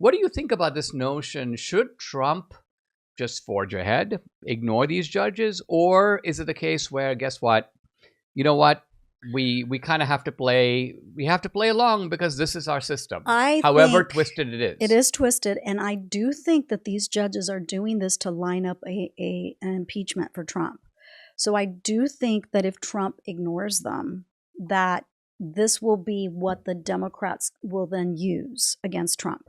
What do you think about this notion? Should Trump just forge ahead, ignore these judges, or is it the case where, guess what? You know what? We kind of have to play. We have to play along because this is our system. However twisted it is. It is twisted, and I do think that these judges are doing this to line up an impeachment for Trump. So I do think that if Trump ignores them, that this will be what the Democrats will then use against Trump.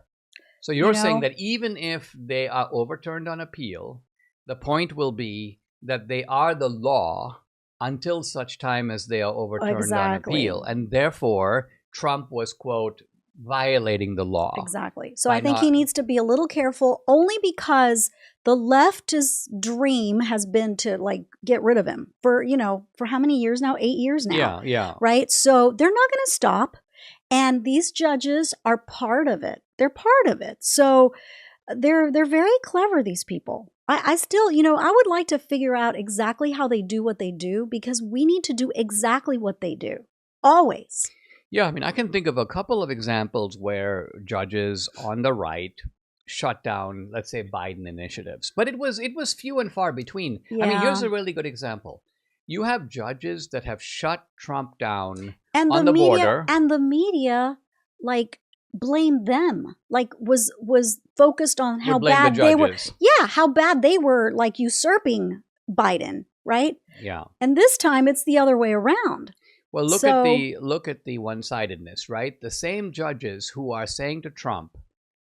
So you're saying that even if they are overturned on appeal, the point will be that they are the law until such time as they are overturned on appeal. And therefore, Trump was, quote, violating the law. Exactly. So I think he needs to be a little careful, only because the left's dream has been to get rid of him for how many years now? 8 years now. Yeah. Right? So they're not going to stop. And these judges are part of it. They're part of it. So they're very clever, these people. I still, I would like to figure out exactly how they do what they do, because we need to do exactly what they do. Always. Yeah, I mean, I can think of a couple of examples where judges on the right shut down, let's say, Biden initiatives. But it was few and far between. Yeah. I mean, here's a really good example. You have judges that have shut Trump down on the border. And the media, blamed them, was focused on how bad they were. Yeah, how bad they were, usurping Biden, right? Yeah. And this time it's the other way around. Well, look at the one-sidedness, right? The same judges who are saying to Trump,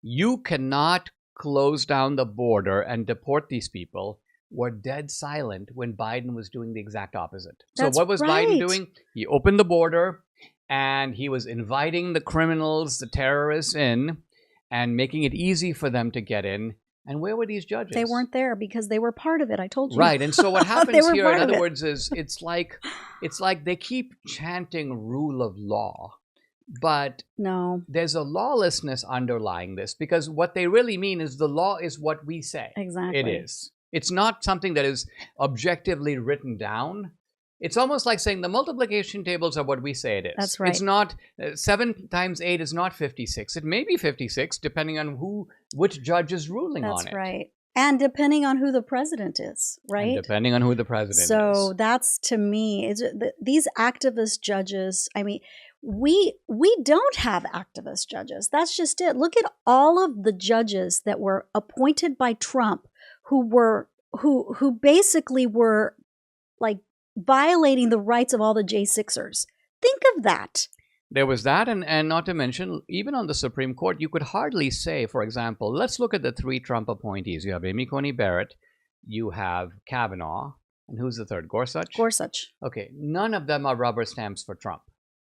you cannot close down the border and deport these people, were dead silent when Biden was doing the exact opposite. So what was Biden doing? He opened the border and he was inviting the criminals, the terrorists in, and making it easy for them to get in. And where were these judges? They weren't there because they were part of it. I told you. Right. And so what happens here, in other words, is it's like they keep chanting rule of law. But no, there's a lawlessness underlying this, because what they really mean is the law is what we say. Exactly. It is. It's not something that is objectively written down. It's almost like saying the multiplication tables are what we say it is. That's right. It's not 7 times 8 is not 56. It may be 56 depending on which judge is ruling on it. That's right. And depending on who the president is, right? And depending on who the president is. So that's, to me, these activist judges, I mean, we don't have activist judges. That's just it. Look at all of the judges that were appointed by Trump who basically were violating the rights of all the J6ers. Think of that. There was that, and not to mention, even on the Supreme Court, you could hardly say, for example, let's look at the 3 Trump appointees. You have Amy Coney Barrett, you have Kavanaugh, and who's the third? Gorsuch? Gorsuch. Okay, none of them are rubber stamps for Trump.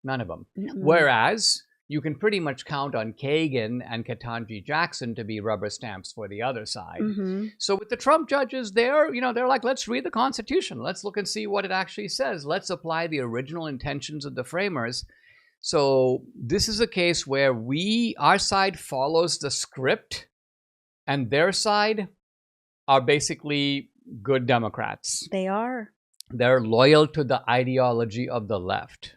None of them. Mm-hmm. Whereas you can pretty much count on Kagan and Ketanji Jackson to be rubber stamps for the other side. Mm-hmm. So with the Trump judges, they're like, let's read the Constitution. Let's look and see what it actually says. Let's apply the original intentions of the framers. So this is a case where our side follows the script, and their side are basically good Democrats. They are. They're loyal to the ideology of the left.